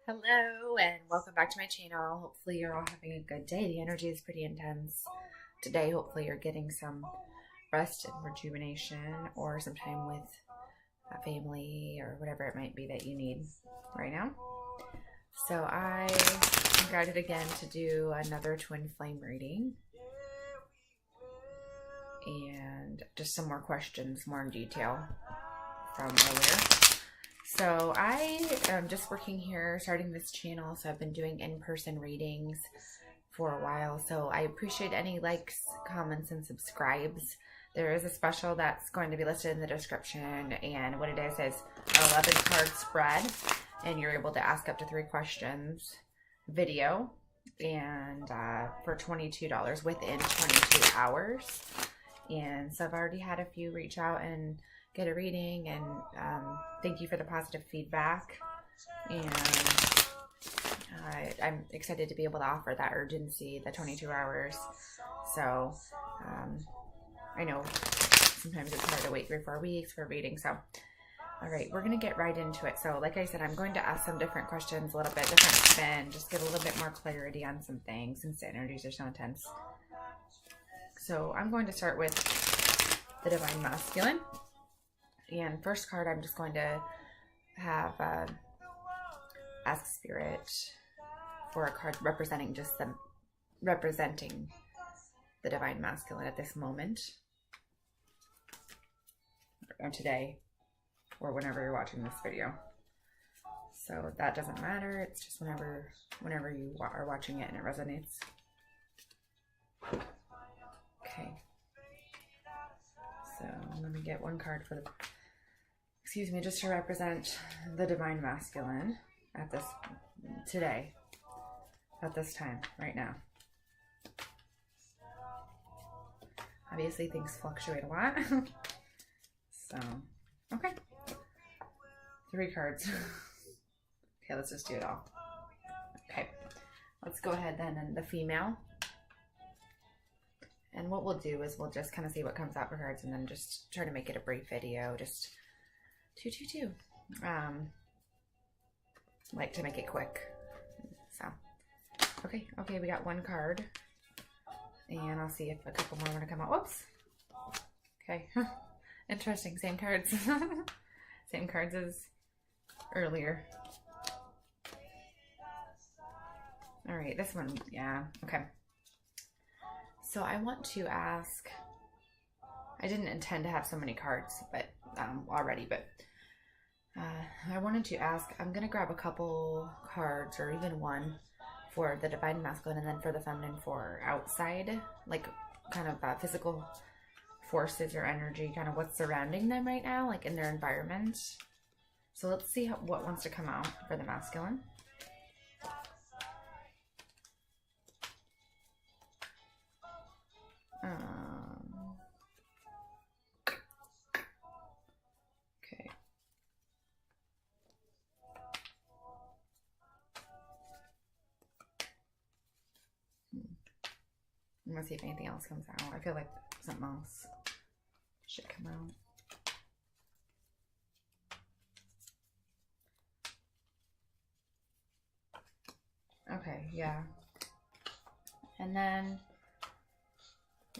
Hello and welcome back to my channel. Hopefully you're all having a good day. The energy is pretty intense today. Hopefully you're getting some rest and rejuvenation or some time with a family or whatever it might be that you need right now. So I am guided again to do another twin flame reading and just some more questions, more in detail from earlier. So I am just working here, starting this channel, so I've been doing in-person readings for a while, so I appreciate any likes, comments, and subscribes. There is a special that's going to be listed in the description, and what it is an 11 card spread, and you're able to ask up to 3 questions video, and for $22 within 22 hours. And so I've already had a few reach out and get a reading, and thank you for the positive feedback, and I'm excited to be able to offer that urgency, the 22 hours. So I know sometimes it's hard to wait 3 or 4 weeks for a reading. So all right, we're gonna get right into it. So like I said, I'm going to ask some different questions, a little bit different spin, just get a little bit more clarity on some things since the energies are so intense. So I'm going to start with the Divine Masculine. And first card, I'm just going to have ask Spirit for a card representing the Divine Masculine at this moment, or today, or whenever you're watching this video. So that doesn't matter. It's just whenever you are watching it and it resonates. Okay. So let me get one card for the, excuse me, just to represent the Divine Masculine at this, today, at this time, right now. Obviously things fluctuate a lot. So, okay. 3 cards. Okay, let's just do it all. Okay, let's go ahead then, and the female. And what we'll do is we'll just kind of see what comes out for cards and then just try to make it a brief video. Just two. Like to make it quick. So, okay, we got 1 card. And I'll see if a couple more want to come out. Whoops. Okay, interesting, same cards. Same cards as earlier. All right, this one, yeah, okay. So I want to ask, I didn't intend to have so many cards, but already, but I wanted to ask, I'm going to grab a couple cards or even one for the Divine Masculine and then for the Feminine for outside, like kind of physical forces or energy, kind of what's surrounding them right now, like in their environment. So let's see what wants to come out for the Masculine. Okay. I'm gonna see if anything else comes out. I feel like something else should come out. Okay, yeah. And then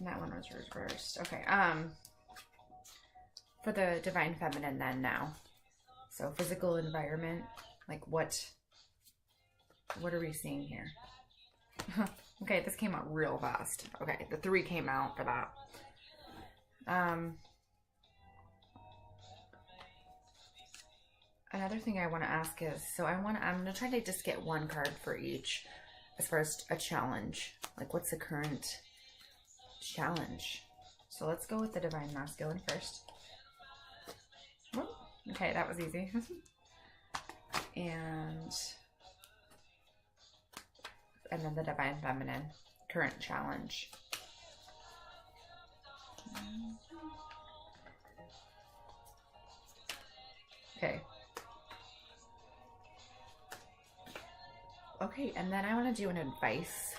that one was reversed. Okay, for the Divine Feminine then now. So physical environment, like what are we seeing here? Okay, this came out real fast. Okay, the 3 came out for that. Another thing I want to ask is, so I'm going to try to just get 1 card for each as far as a challenge. Like, what's the current challenge? So let's go with the Divine Masculine first. Oh, okay, that was easy. and then the Divine Feminine, current challenge. Okay. Okay, and then I want to do an advice,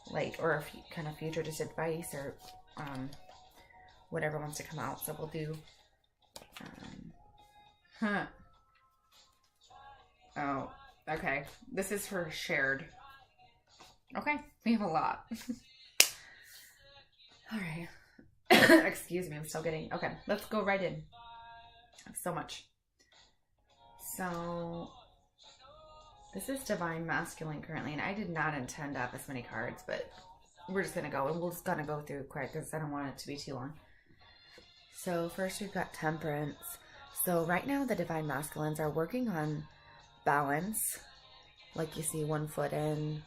like, or a kind of future just advice or whatever wants to come out. So we'll do, oh, Okay, this is for shared. Okay, we have a lot. All right. Excuse me, I'm still getting... Okay, let's go right in. So much. So, this is Divine Masculine currently, and I did not intend to have this many cards, but we're just going to go, and we're just going to go through quick because I don't want it to be too long. So, first we've got Temperance. So, right now the Divine Masculines are working on balance. Like you see, 1 foot in,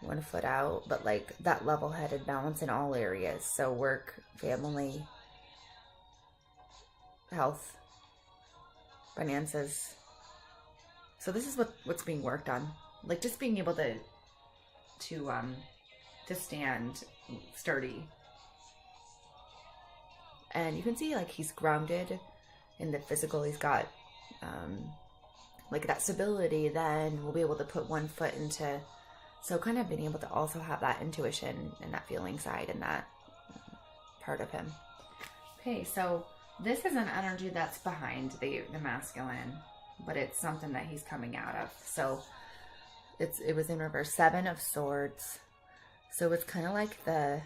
1 foot out, but like that level-headed balance in all areas. So work, family, health, finances. So this is what's being worked on. Like just being able to stand sturdy. And you can see like he's grounded in the physical. He's got like that stability. Then we'll be able to put 1 foot into... So kind of being able to also have that intuition and that feeling side and that part of him. Okay, so this is an energy that's behind the masculine, but it's something that he's coming out of. So it was in reverse, 7 of Swords. So it's kind of like the,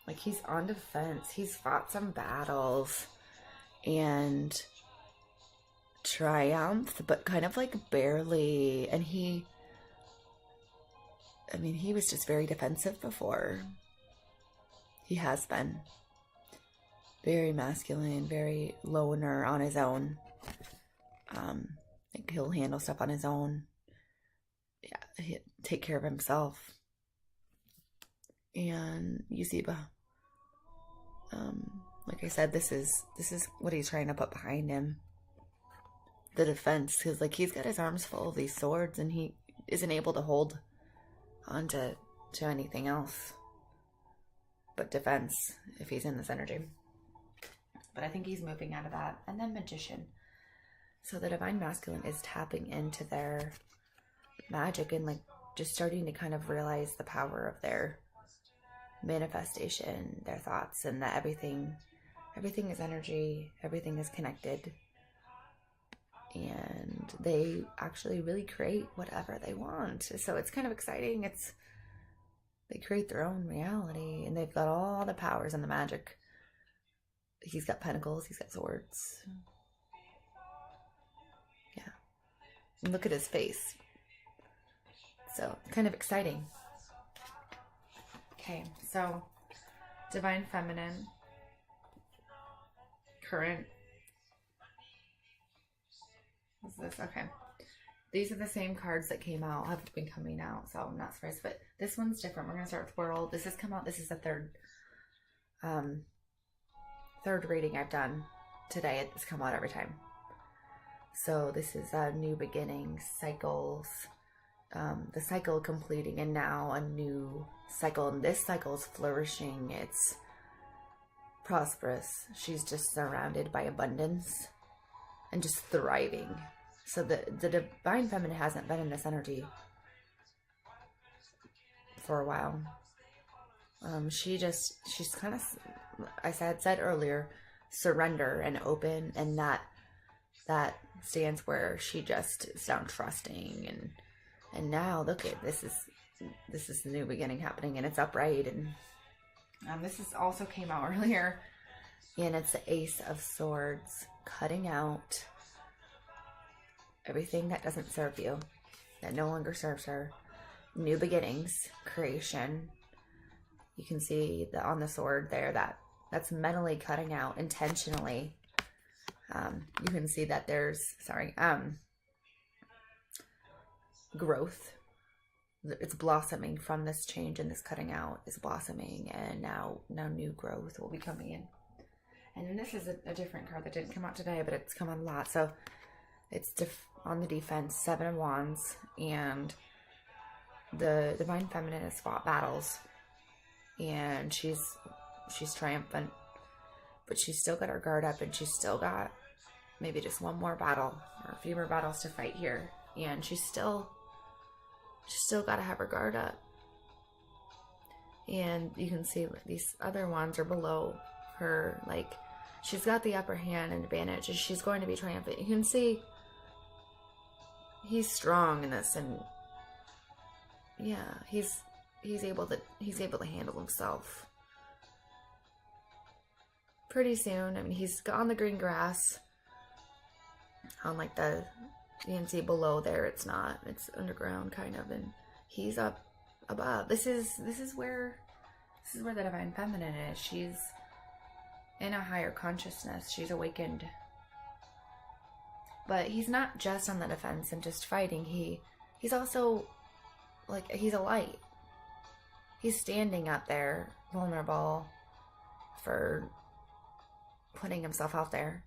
like he's on defense. He's fought some battles and triumphed, but kind of like barely. And he was just very defensive before. He has been very masculine, very loner on his own. Like he'll handle stuff on his own. Yeah, he'll take care of himself. And you see, like I said, this is what he's trying to put behind him. The defense, because like he's got his arms full of these swords and he isn't able to hold on to anything else but defense if he's in this energy. But I think he's moving out of that. And then Magician. So the Divine Masculine is tapping into their magic and like just starting to kind of realize the power of their manifestation, their thoughts, and that everything is energy, everything is connected. And they actually really create whatever they want. So it's kind of exciting. They create their own reality, and they've got all the powers and the magic. He's got pentacles, he's got swords. Yeah. And look at his face. So, kind of exciting. Okay, so Divine Feminine, current. What's this? Okay. These are the same cards that came out, have been coming out, so I'm not surprised. But this one's different. We're going to start with World. This has come out. This is the third reading I've done today. It's come out every time. So this is new beginnings, cycles, the cycle completing, and now a new cycle. And this cycle is flourishing. It's prosperous. She's just surrounded by abundance and just thriving. So the Divine Feminine hasn't been in this energy for a while. She's kind of, I said earlier, surrender and open, and that stands where she just is down trusting, and now look at this is the new beginning happening, and it's upright, and this is also came out earlier, and it's the Ace of Swords, cutting out everything that doesn't serve you, that no longer serves her. New beginnings, creation. You can see on the sword there that's mentally cutting out intentionally. You can see that there's growth. It's blossoming from this change, and this cutting out is blossoming, and now new growth will be coming in. And then this is a different card that didn't come out today, but it's come out a lot. So it's on the defense, 7 of Wands, and the Divine Feminine has fought battles, and she's triumphant, but she's still got her guard up, and she's still got maybe just one more battle or a few more battles to fight here, and she's still got to have her guard up. And you can see these other ones are below her, like she's got the upper hand and advantage, and she's going to be triumphant. You can see he's strong in this, and yeah, he's able to handle himself pretty soon. I mean, he's on the green grass on like you can see below there, it's underground kind of, and he's up above. This is where the divine feminine is. She's in a higher consciousness. She's awakened. But he's not just on the defense and just fighting. He's also like, he's a light. He's standing up there, vulnerable, for putting himself out there.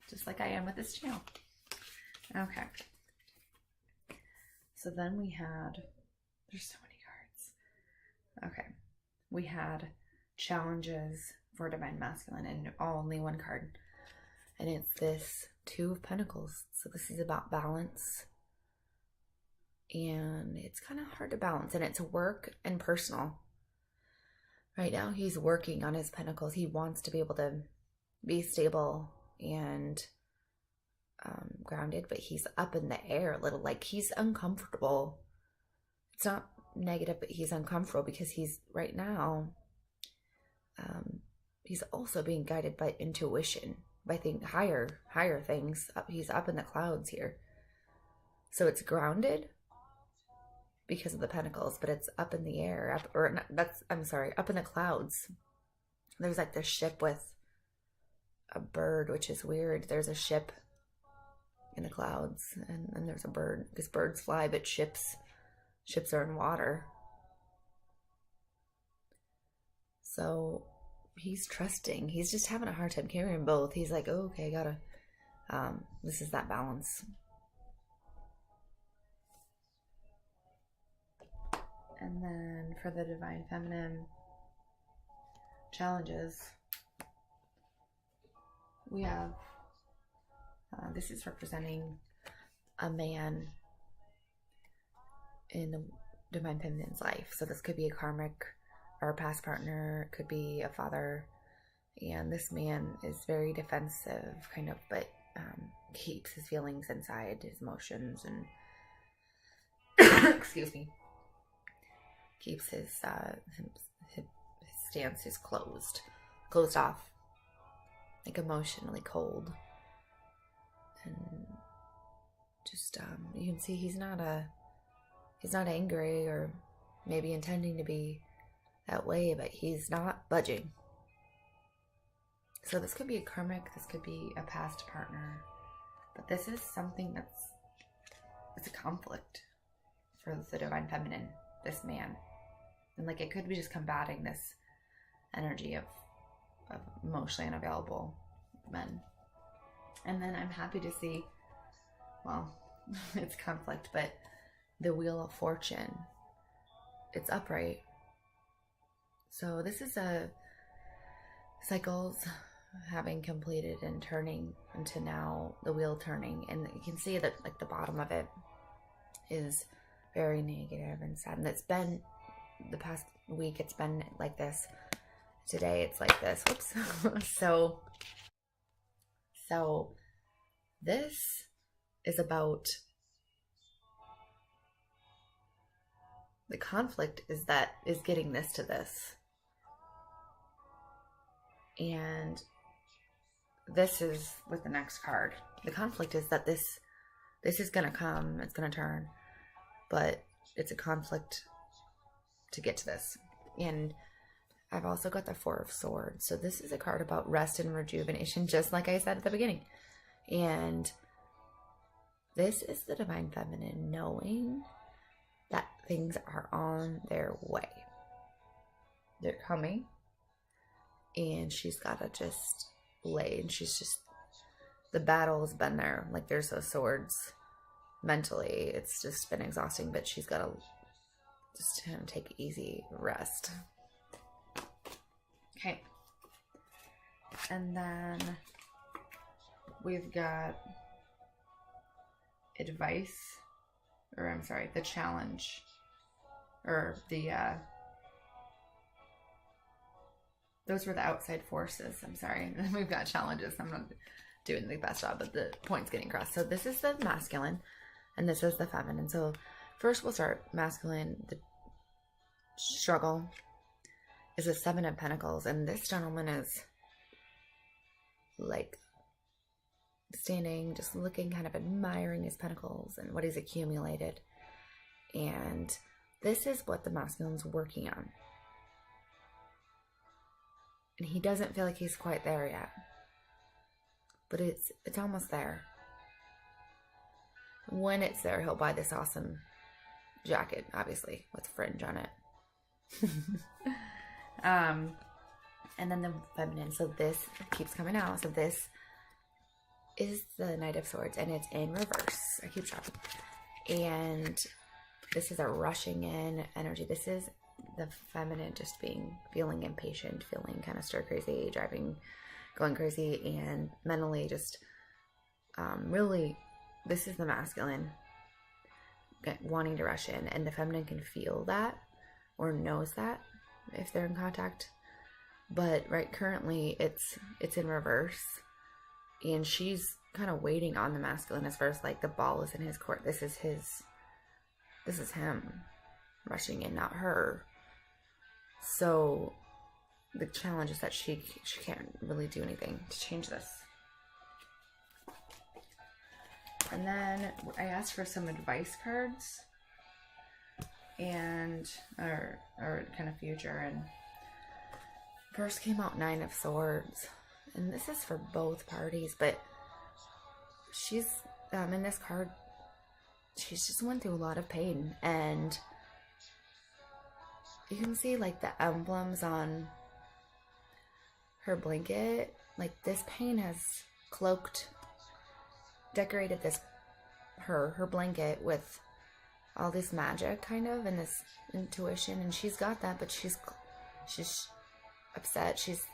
Just like I am with this channel. Okay. So then we had, there's so many cards. Okay. We had challenges for Divine Masculine, and only one card. And it's this Two of Pentacles. So this is about balance. And it's kind of hard to balance. And it's work and personal. Right now he's working on his pentacles. He wants to be able to be stable and grounded, but he's up in the air a little, like he's uncomfortable. It's not negative, but he's uncomfortable because he's right now he's also being guided by intuition, by higher things. He's up in the clouds here, so it's grounded because of the pentacles, but it's up in the air, up in the clouds. There's like this ship with a bird, which is weird. There's a ship in the clouds, and there's a bird, because birds fly, but ships are in water. So he's trusting. He's just having a hard time carrying both. He's like, oh, okay, gotta this is that balance. And then for the Divine Feminine challenges, we have this is representing a man in the Divine Feminine's life. So this could be a karmic or a past partner, it could be a father, and this man is very defensive, kind of, but keeps his feelings inside, his emotions, and excuse me, keeps his stances closed off, like emotionally cold, and just you can see he's not angry or maybe intending to be that way, but he's not budging. So this could be a karmic, this could be a past partner, but this is something it's a conflict for the Divine Feminine, this man. And like, it could be just combating this energy of emotionally unavailable men. And then I'm happy to see, well, it's conflict, but the Wheel of Fortune, it's upright. So this is a cycles having completed and turning into now the wheel turning, and you can see that like the bottom of it is very negative and sad, and it's been the past week, it's been like this. Today it's like this. Whoops. so this is about the conflict is getting this to this. And this is with the next card. The conflict is that this is going to come, it's going to turn, but it's a conflict to get to this. And I've also got the Four of Swords. So this is a card about rest and rejuvenation, just like I said at the beginning. And this is the Divine Feminine knowing that things are on their way. They're coming. And she's got to just lay. And she's just, the battle has been there. Like, there's those swords. Mentally, it's just been exhausting. But she's got to just take easy rest. Okay. And then we've got advice. Or, I'm sorry, the challenge. Or the Those were the outside forces. I'm sorry. We've got challenges. I'm not doing the best job, but the point's getting across. So this is the masculine, and this is the feminine. So first we'll start masculine. The struggle is a 7 of Pentacles, and this gentleman is like standing, just looking, kind of admiring his pentacles and what he's accumulated. And this is what the masculine's working on. And he doesn't feel like he's quite there yet. But it's almost there. When it's there, he'll buy this awesome jacket, obviously, with fringe on it. And then the feminine. So this keeps coming out. So this is the Knight of Swords, and it's in reverse. I keep track. And this is a rushing in energy. This is the feminine just feeling impatient, feeling kind of stir crazy, going crazy, and mentally just really, this is the masculine wanting to rush in, and the feminine can feel that or knows that if they're in contact. But right currently it's in reverse, and she's kind of waiting on the masculine as far as like the ball is in his court. This is him rushing in, not her. So the challenge is that she can't really do anything to change this. And then I asked for some advice cards and or kind of future, and first came out 9 of Swords, and this is for both parties, but she's in this card, she's just went through a lot of pain, and you can see like the emblems on her blanket. Like this pain has decorated this her blanket with all this magic kind of, and this intuition, and she's got that, but she's upset. She's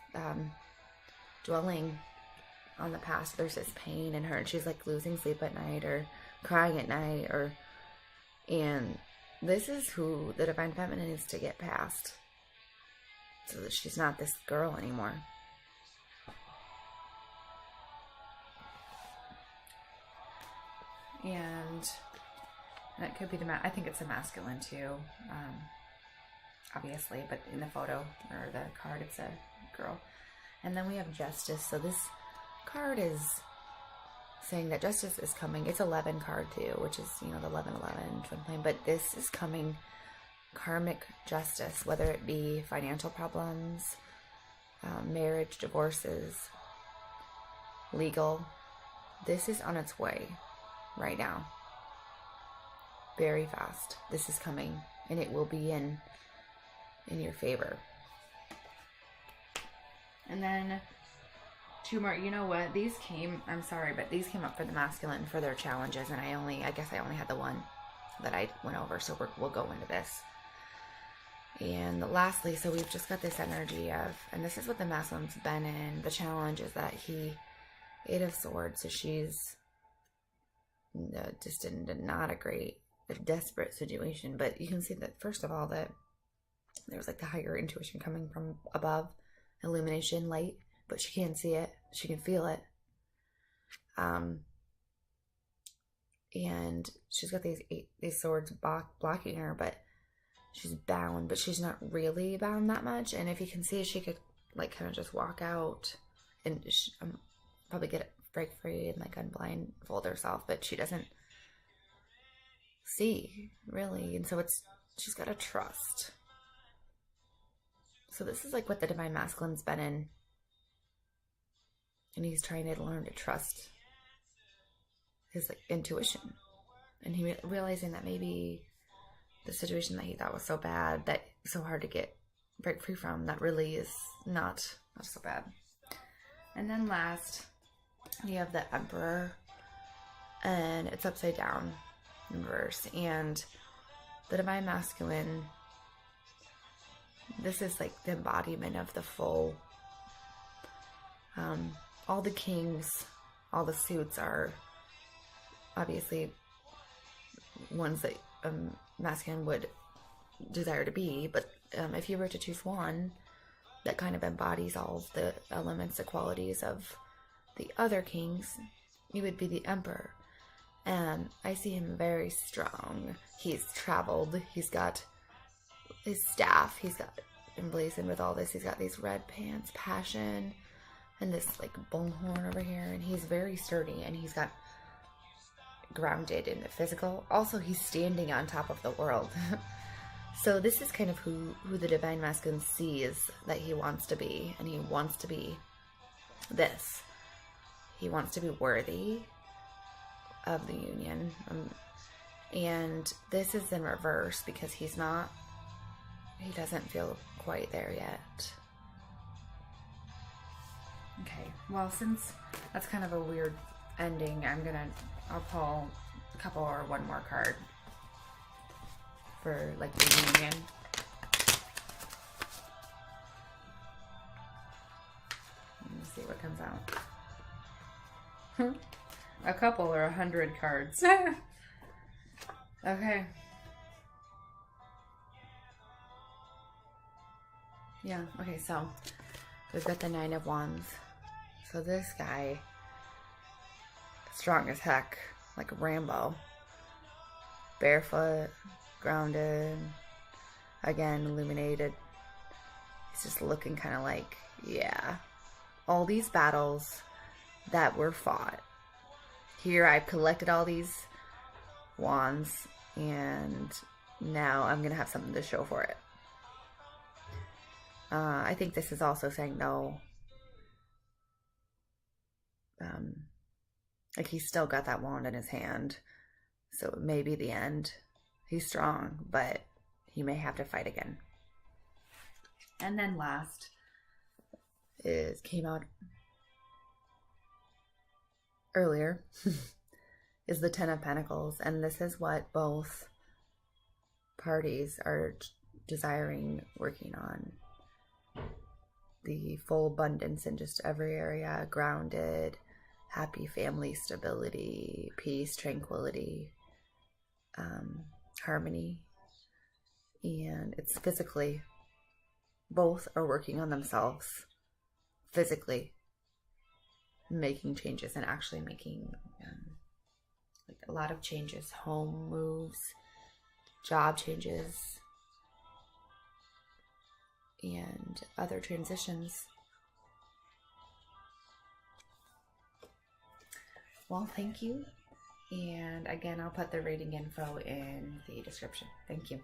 dwelling on the past. There's this pain in her, and she's like losing sleep at night or crying at night, and this is who the Divine Feminine needs to get past, so that she's not this girl anymore. And that could be I think it's a masculine too, obviously, but in the photo or the card, it's a girl. And then we have Justice. So this card is saying that justice is coming. It's 11 card too, which is, the 1111 twin flame. But this is coming, karmic justice, whether it be financial problems, marriage, divorces, legal. This is on its way right now. Very fast. This is coming, and it will be in your favor. And then two more. You know what? These came, I'm sorry, but these came up for the masculine for their challenges, and I guess I only had the one that I went over, so we'll go into this. And lastly, so we've just got this energy of, and this is what the masculine's been in. The challenge is that 8 of Swords, so she's just in not a desperate situation. But you can see that, first of all, that there's like the higher intuition coming from above, illumination, light, but she can't see it. She can feel it. And she's got these swords blocking her, but she's bound, but she's not really bound that much. And if you can see, she could like kind of just walk out and probably break free and like unblindfold herself, but she doesn't see really. And so she's got to trust. So this is like what the Divine Masculine's been in, and he's trying to learn to trust his like intuition, and he realizing that maybe the situation that he thought was so bad, that so hard to break free from, that really is not so bad. And then last, you have the Emperor, and it's upside down in reverse. And the Divine Masculine, this is like the embodiment of the full, all the kings, all the suits are obviously ones that masculine would desire to be, but if you were to choose one, that kind of embodies all of the elements, the qualities of the other kings. He would be the emperor. And I see him very strong. He's traveled. He's got his staff. He's got emblazoned with all this. He's got these red pants, passion, and this like bullhorn over here. And he's very sturdy, and he's got grounded in the physical. Also, he's standing on top of the world. So this is kind of who the Divine Masculine sees that he wants to be. And he wants to be this. He wants to be worthy of the union. And this is in reverse because he doesn't feel quite there yet. Okay, well, since that's kind of a weird ending, I'll pull a couple or one more card for like the union. Let me see what comes out. A couple or 100 cards. Okay. Yeah, okay, so we've got the Nine of Wands. So this guy, strong as heck, like Rambo. Barefoot, grounded, again, illuminated. He's just looking kind of like, yeah. All these battles that were fought. Here I've collected all these wands, and now I'm going to have something to show for it. I think this is also saying no. Like he's still got that wand in his hand. So it may be the end. He's strong, but he may have to fight again. And then last came out earlier is the Ten of Pentacles. And this is what both parties are desiring, working on. The full abundance in just every area, grounded, happy family, stability, peace, tranquility, harmony. And it's physically, both are working on themselves physically, making changes and actually making like a lot of changes, home moves, job changes, and other transitions. Well, thank you. And again, I'll put the reading info in the description. Thank you.